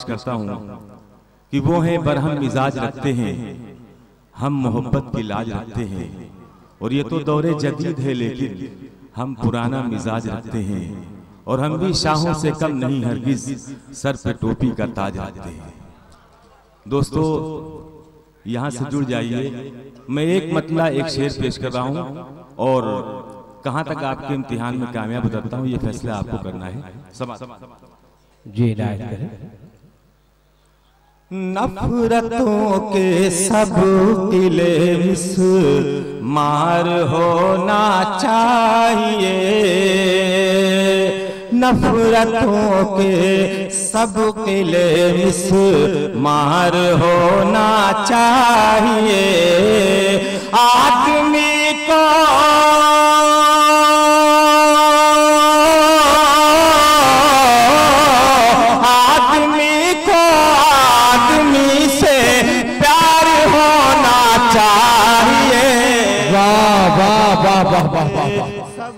करता हूँ कि वो हैं बरहम मिजाज रखते हैं, हम मोहब्बत की लाज रखते हैं। और ये तो दौरे जदीद है लेकिन हम पुराना मिजाज रखते हैं। और हम भी शाहों से कम नहीं, हरगिज सर पे टोपी का ताज रखते हैं। दोस्तों यहाँ से जुड़ जाइए। मैं एक मतला एक शेर पेश कर रहा हूँ और कहाँ तक आपके इम्तिहान में कामयाब उतरता हूँ ये फैसला आपको करना है। जी इनायत करें। नफरतों के सब किले मार होना चाहिए, नफरतों के सब किले मार होना चाहिए। आदमी को आदमी से प्यार होना चाहिए। वाह वाह वाह वाह वाह वाह, सब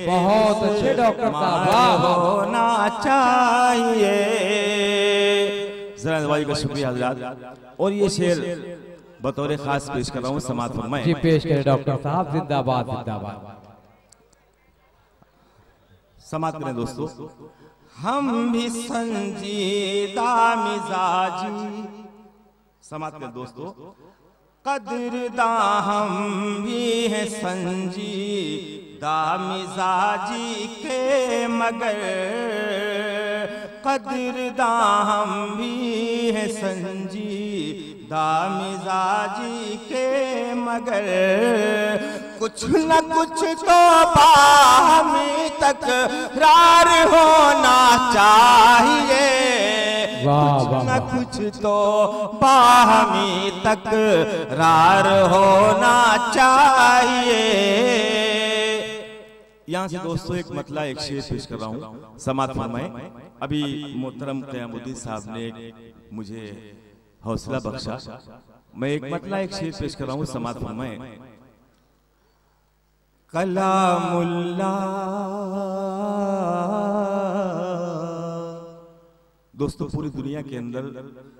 बहुत अच्छे डॉक्टर साहब, होना चाहिए। जरा नवाजी का शुक्रिया हजरात। और ये शेर बतौर खास पेश कर रहा हूँ, समाअत फरमाएं। जी पेश करें डॉक्टर साहब। जिंदाबाद जिंदाबाद। समाअत करें दोस्तों। हम भी संजीदा मिजाजी, समाअत करें दोस्तों। कदरदा हम भी हैं संजीदा मिजाजी के, मगर कदरदा हम भी हैं संजीदा मिजाजी के, मगर कुछ न कुछ तो बाहमी तकरार होना चाहिए। कुछ न कुछ तो बाहमी तकरार होना चाहिए। यहाँ से दोस्तों एक मतला एक शेर पेश कर रहा हूँ, समाअत फरमाएं। अभी मोहतरम क़यामुद्दीन साहब ने मुझे हौसला बख्शा। मैं एक मतला एक शेर पेश कर रहा हूँ, समाअत फरमाएं। कलामुल्लाह। दोस्तों पूरी दुनिया के अंदर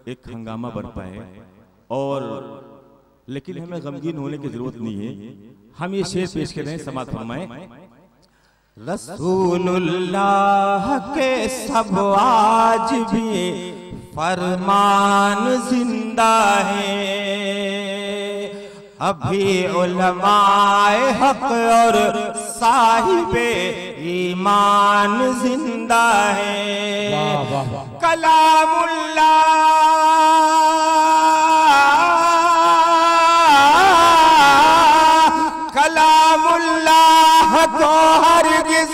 एक हंगामा बरपा है और लेकिन हमें गमगीन होने की जरूरत नहीं है। हम ये शेर पेश कर रहे हैं, समाअत फरमाएं। रसूलुल्लाह के सब आज भी फरमान जिंदा है, अभी उलमाए हक और साहिबे ईमान जिंदा है। कलामुल्लाह कलामुल्लाह को हरगिज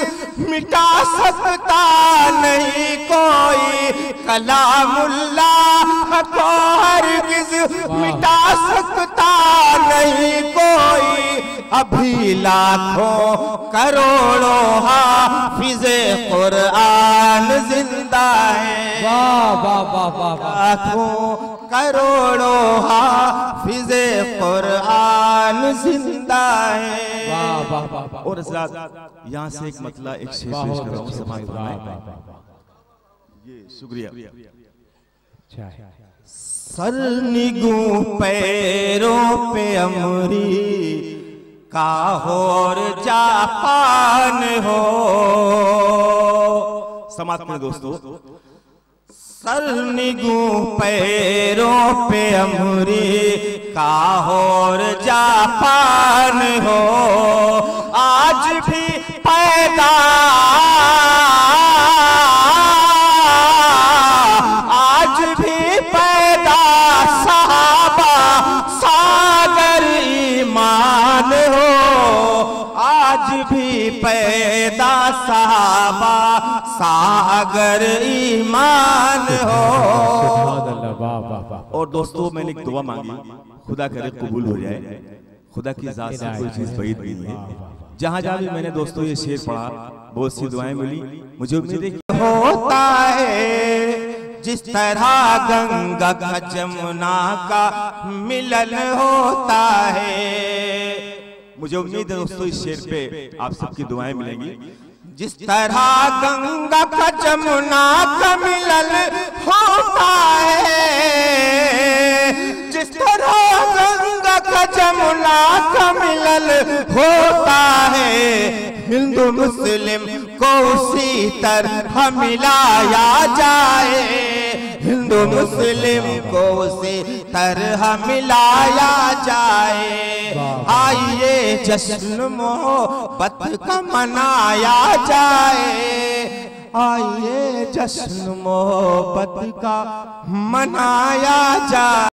मिटा सकता नहीं कोई, कलामुल्लाह को हरगिज मिटा सकता नहीं कोई। अभी लाखों करोड़ों हाफिज़े कुरान जिंदा है। वाह वाह वाह वाह, लाखों करोड़ों हाफिज़े कुरान जिंदा है। वाह वाह वाह। और यहाँ से एक मतला एक शेर पेश कर रहा हूँ, समाअत फरमाएं। ये शुक्रिया। सरनिगूं पैरों पे अमरी का और जापान हो। समाअत करें दोस्तों। सरनिगूं पैरों पे अमरी का और जापान हो। आज भी पैदा सहाबा सागर ईमान हो। आज भी पैदा सहाबा सागर ईमान हो। और दोस्तों मैंने एक दुआ मांगी, खुदा करे कबूल हो जाए। खुदा की जात से कोई चीज बैद नहीं है। जहाँ जहाँ भी मैंने दोस्तों ये शेर पढ़ा बहुत सी दुआएं मिली। मुझे उम्मीद है कि होता है जिस तरह गंगा का जमुना का मिलन होता है। मुझे उम्मीद है दोस्तों इस शेर पे आप सबकी दुआएं मिलेंगी। जिस तरह गंगा का जमुना का मिलन होता है, जिस तरह गंगा का जमुना का मिलन होता है, हिंदू मुस्लिम को उसी तरह मिलाया जाए, हिंदू मुस्लिम को उसी तरह मिलाया जाए। आइए जश्न मोहब्बत का मनाया जाए, आइए जश्न मोहब्बत का मनाया जाए।